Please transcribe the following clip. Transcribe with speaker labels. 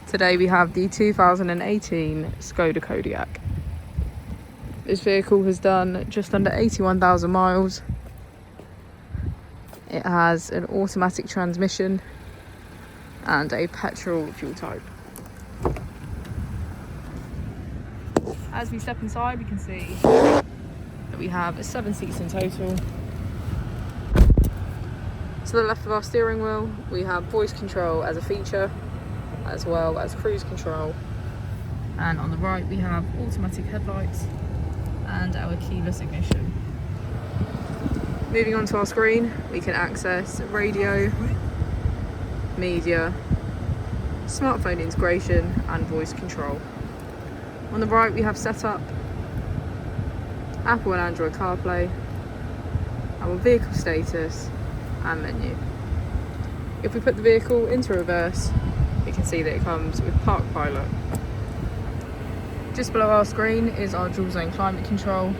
Speaker 1: Today we have the 2018 Skoda Kodiaq. This vehicle has done just under 81,000 miles. It has an automatic transmission and a petrol fuel type. As we step inside, we can see that we have 7 seats in total. To the left of our steering wheel, we have voice control as a feature, as well as cruise control. And on the right, we have automatic headlights and our keyless ignition. Moving on to our screen, we can access radio, media, smartphone integration and voice control. On the right we have setup, Apple and Android CarPlay, our vehicle status and menu. If we put the vehicle into reverse, we can see that it comes with Park Pilot. Just below our screen is our dual zone climate control